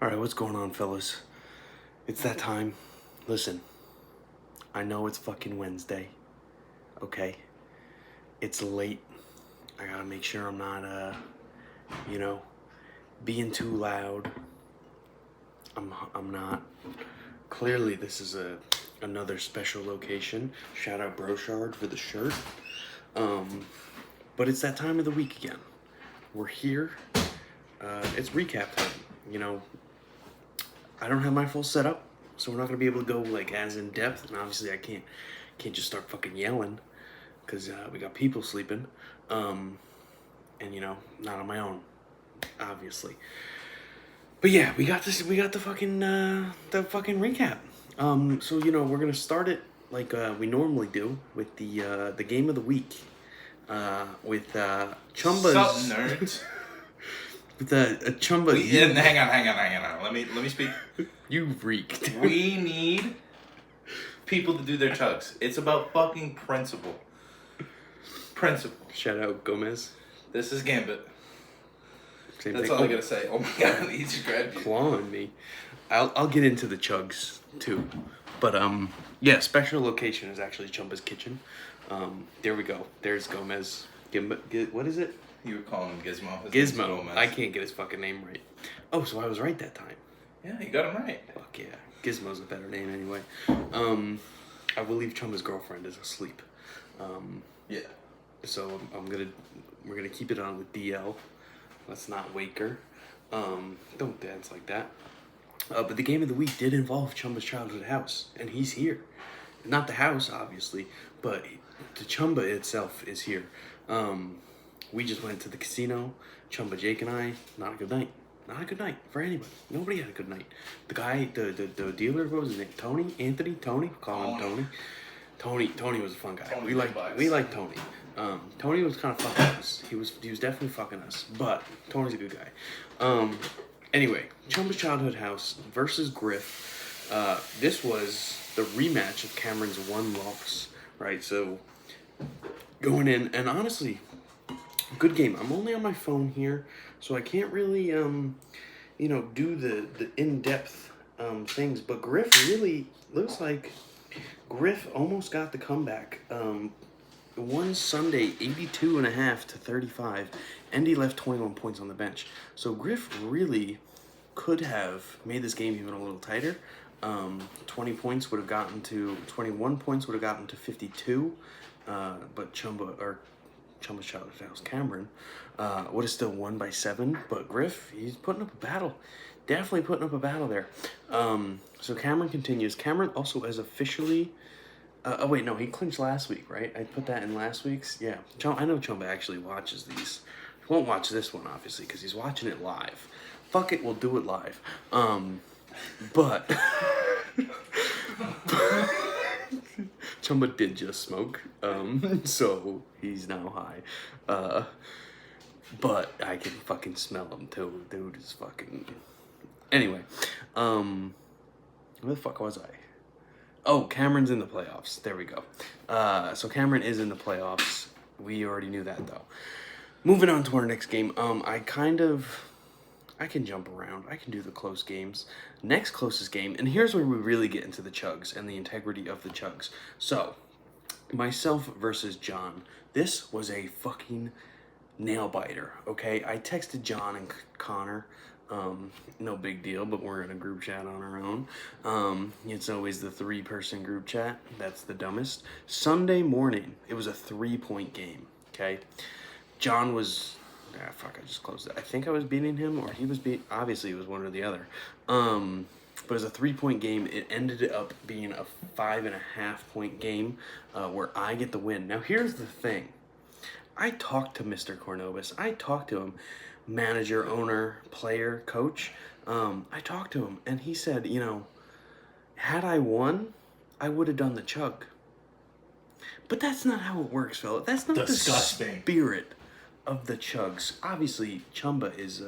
All right, what's going on, fellas? It's that time. Listen, I know it's fucking Wednesday. Okay, it's late. I gotta make sure I'm not, you know, being too loud. I'm not. Clearly, this is another special location. Shout out Brochard for the shirt. But it's that time of the week again. We're here. It's recap time. You know, I don't have my full setup, so we're not gonna be able to go like as in depth. And obviously, I can't just start fucking yelling because we got people sleeping. And you know, not on my own, obviously. But yeah, we got this. We got the fucking recap. So you know, we're gonna start it like we normally do with the game of the week. With Chumba's. Sup, nerds? With a Chumba. Hang on. Let me speak. You reeked. We need people to do their chugs. It's about fucking principle. Principle. Shout out Gomez. This is Gambit. Same That's thing. all I gotta say. Oh my god, he just grabbed you. Clawing me. I'll get into the chugs too, but yeah, special location is actually Chumba's kitchen. There we go. There's Gomez. What is it? You were calling him Gizmo. His name's Gizmo. Gomez. I can't get his fucking name right. Oh, so I was right that time. Yeah, you got him right. Fuck yeah. Gizmo's a better name anyway. I believe Chumba's girlfriend is asleep. Yeah. So we're gonna keep it on with DL. Let's not wake her. Don't dance like that. But the game of the week did involve Chumba's childhood house, and he's here. Not the house, obviously, but the Chumba itself is here. We just went to the casino. Chumba, Jake, and I. Not a good night. Not a good night for anybody. Nobody had a good night. The guy, the dealer, what was his name? Tony. Call him Tony. Tony was a fun guy. Tony We like Tony. Tony was kind of fucking us. He was definitely fucking us, but Tony's a good guy. Anyway, Chumba's childhood house versus Griff. This was the rematch of Cameron's one loss, right? So going in, and honestly, good game. I'm only on my phone here, so I can't really do the in-depth things. But Griff really looks like Griff almost got the comeback. One Sunday, 82.5 to 35. Andy left 21 points on the bench. So Griff really could have made this game even a little tighter. 21 points would have gotten to 52. But Chumba's childhood house, Cameron, would have still won by 7. But Griff, he's putting up a battle. Definitely putting up a battle there. So Cameron continues. Cameron also has officially... he clinched last week, right? I put that in last week's. Yeah, I know Chumba actually watches these. He won't watch this one, obviously, because he's watching it live. Fuck it, we'll do it live. But Chumba did just smoke, so he's now high. But I can fucking smell him too. Dude is fucking... Anyway, where the fuck was I? Oh, Cameron's in the playoffs. There we go. So Cameron is in the playoffs. We already knew that, though. Moving on to our next game. I can jump around. I can do the close games. Next closest game, and here's where we really get into the chugs and the integrity of the chugs. So, myself versus John. This was a fucking nail biter, okay? I texted John and Connor. No big deal, but we're in a group chat on our own. It's always the 3-person group chat. That's the dumbest. Sunday morning, it was a 3-point game, okay? John was... I just closed it. I think I was beating him, or he was obviously, it was one or the other. But it was a 3-point game. It ended up being a 5.5-point game, where I get the win. Now, here's the thing. I talked to Mr. Cornobus. I talked to him. Manager, owner, player, coach. I talked to him, and he said, had I won, I would have done the chug. But that's not how it works, fella. That's not Disgusting. The spirit of the chugs. Obviously, Chumba is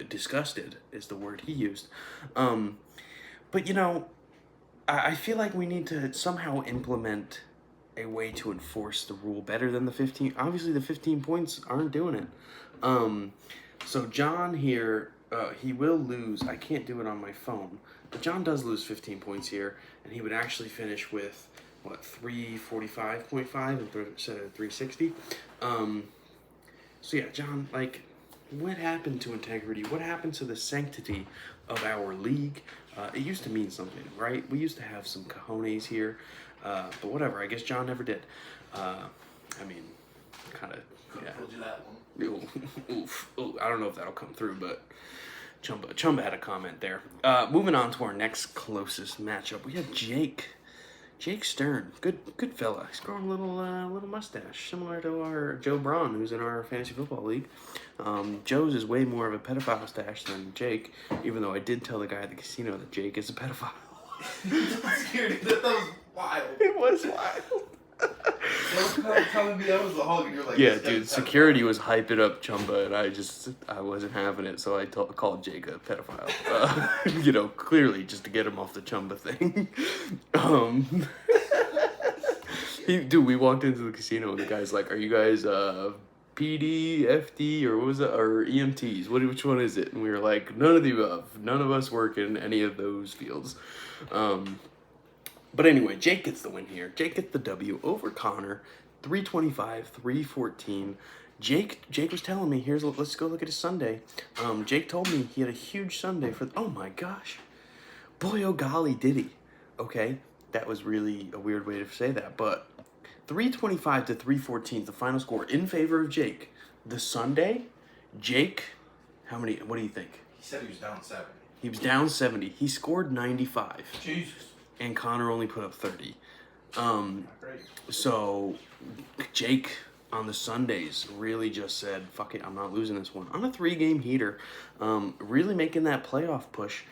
disgusted, is the word he used. But, I feel like we need to somehow implement a way to enforce the rule better than the 15. Obviously, the 15 points aren't doing it. So John here he will lose. I can't do it on my phone, but John does lose 15 points here, and he would actually finish with what 345.5 instead of 360. So yeah, John, like, what happened to integrity? What happened to the sanctity of our league? It used to mean something, right? We used to have some cojones here, but whatever. I guess John never did. I mean, kind of. Yeah. Told you that one. Oof. Ooh, I don't know if that'll come through, but Chumba had a comment there. Moving on to our next closest matchup, we have Jake Stern. Good fella. He's growing a little mustache, similar to our Joe Braun, who's in our fantasy football league. Joe's is way more of a pedophile mustache than Jake, even though I did tell the guy at the casino that Jake is a pedophile. That was wild. It was wild. Telling me that was a hug, and you're like, Yeah, dude, security was hyping up Chumba, and I wasn't having it, so I called Jake a pedophile. Clearly just to get him off the Chumba thing. We walked into the casino, and the guy's like, "Are you guys PD, FD, or what was it, or EMTs? Which one is it?" And we were like, "None of the above. None of us work in any of those fields." But anyway, Jake gets the win here. Jake gets the W over Connor, 325, 314. Jake was telling me, let's go look at his Sunday. Jake told me he had a huge Sunday oh my gosh. Boy, oh golly, did he. Okay, that was really a weird way to say that, but 325 to 314 is the final score in favor of Jake. The Sunday, Jake, what do you think? He said he was down 70. He was down 70. He scored 95. Jesus. And Connor only put up 30. Great. So Jake on the Sundays really just said, fuck it, I'm not losing this one. On a 3-game heater, really making that playoff push,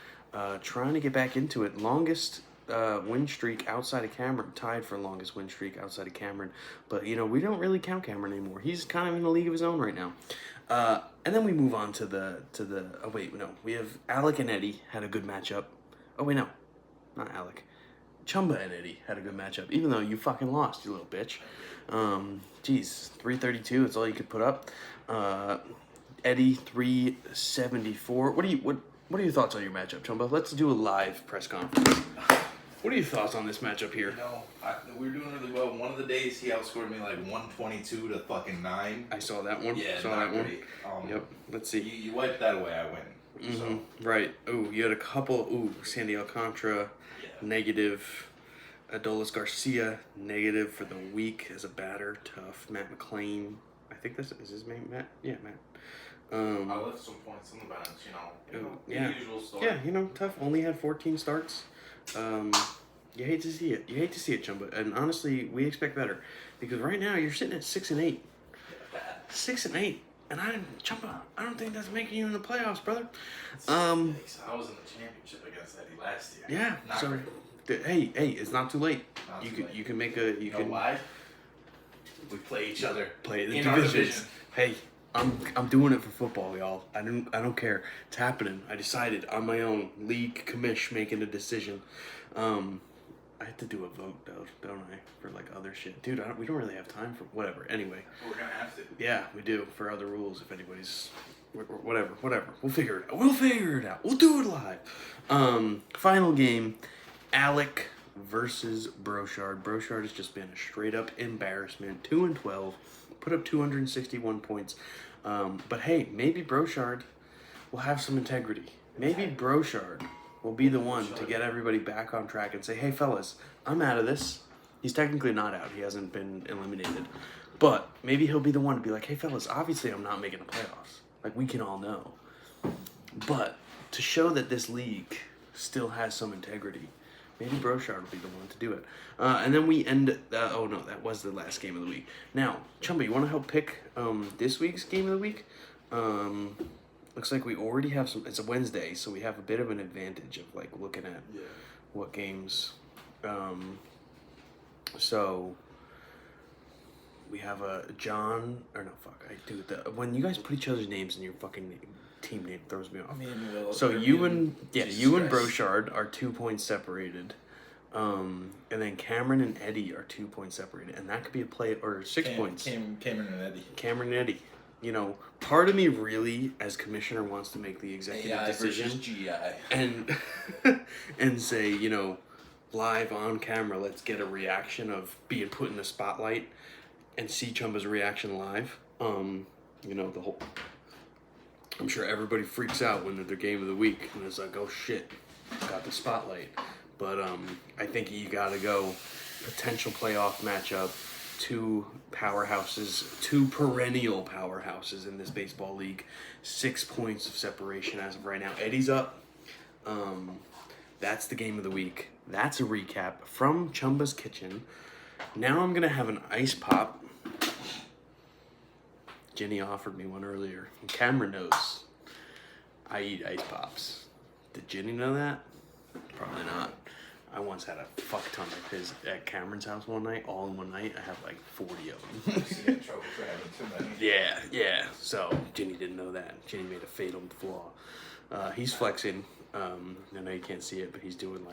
trying to get back into it. Longest win streak outside of Cameron, tied for longest win streak outside of Cameron. But, we don't really count Cameron anymore. He's kind of in a league of his own right now. And then we move on to we have Alec and Eddie had a good matchup. Oh, wait, no, not Alec. Chumba and Eddie had a good matchup, even though you fucking lost, you little bitch. 332, that's all you could put up. Eddie, 374. What are your thoughts on your matchup, Chumba? Let's do a live press conference. What are your thoughts on this matchup here? We were doing really well. One of the days he outscored me like 122 to fucking 9. I saw that one. Yeah, saw not that great. Yep. Let's see. You wiped that away, I win. Mm-hmm. So. Right. Ooh, you had a couple. Ooh, Sandy Alcantara, negative. Adolis Garcia, negative for the week as a batter. Tough. Matt McClain. I think is his name Matt? Yeah, Matt. I left some points on the bench, yeah. The usual story. Yeah, tough. Only had 14 starts. You hate to see it. You hate to see it, Chumba. And honestly, we expect better. Because right now, you're sitting at 6-8. 6-8. And I don't think that's making you in the playoffs, brother. I was in the championship against Eddie last year. Yeah. Not so, great. Hey, it's not too late. Not you too can late. you can make a You know why? We play each other. Play the in our divisions. division. Hey, I'm doing it for football, y'all. I don't care. It's happening. I decided on my own. League commish making a decision. I have to do a vote though, don't I? For like other shit, dude. We don't really have time for whatever. Anyway. We're gonna have to. Yeah, we do for other rules. If anybody's whatever. We'll figure it out. We'll do it live. Final game. Alec versus Brochard. Brochard has just been a straight up embarrassment. 2-12, put up 261 points. But hey, maybe Brochard will have some integrity. Maybe Brochard will be the one to get everybody back on track and say, hey fellas, I'm out of this. He's technically not out. He hasn't been eliminated. But maybe he'll be the one to be like, hey fellas, obviously I'm not making the playoffs. Like we can all know. But to show that this league still has some integrity, maybe Brochard will be the one to do it. And then we end... oh, no, that was the last game of the week. Now, Chumba, you want to help pick this week's game of the week? Looks like we already have some... It's a Wednesday, so we have a bit of an advantage of, like, looking at what games... so... We have a John... Or no, fuck. When you guys put each other's names in your fucking team name, throws me off. Me and Will. So you and Brochard are 2 points separated, and then Cameron and Eddie are 2 points separated, and that could be a play or 6 points. Cameron and Eddie. Cameron and Eddie. part of me really, as commissioner, wants to make the executive AI decision versus GI. and and say, live on camera, let's get a reaction of being put in the spotlight and see Chumba's reaction live. The whole. I'm sure everybody freaks out when they're their game of the week and it's like, oh shit, got the spotlight. But I think you gotta go potential playoff matchup. Two perennial powerhouses in this baseball league. 6 points of separation as of right now. Eddie's up. That's the game of the week. That's a recap from Chumba's Kitchen. Now I'm gonna have an ice pop. Jenny offered me one earlier. And Cameron knows I eat ice pops. Did Jenny know that? Probably not. I once had a fuck ton of his at Cameron's house one night, all in one night. I had like 40 of them. You get in trouble for having too many. Yeah. So Jenny didn't know that. Jenny made a fatal flaw. He's flexing. I know you can't see it, but he's doing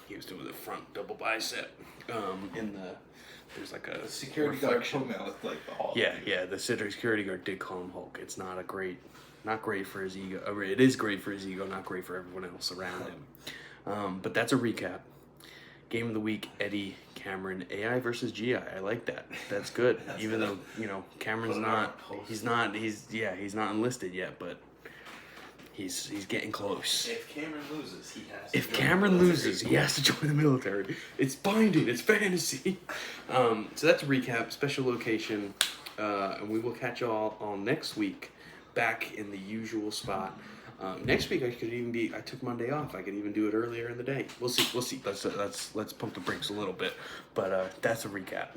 he was doing the front double bicep. There's like a Security guard told me I looked like the Hulk. Yeah. The security guard did call him Hulk. It's not great for his ego. It is great for his ego, not great for everyone else around him. But that's a recap. Game of the week: Eddie, Cameron, AI versus GI. I like that. That's good. Even though Cameron's he's not enlisted yet, but he's getting close. If Cameron loses, he has to join the military. It's binding. It's fantasy. So that's a recap. Special location, and we will catch y'all on next week, back in the usual spot. Next week I took Monday off. I could even do it earlier in the day. We'll see. Let's pump the brakes a little bit. But that's a recap.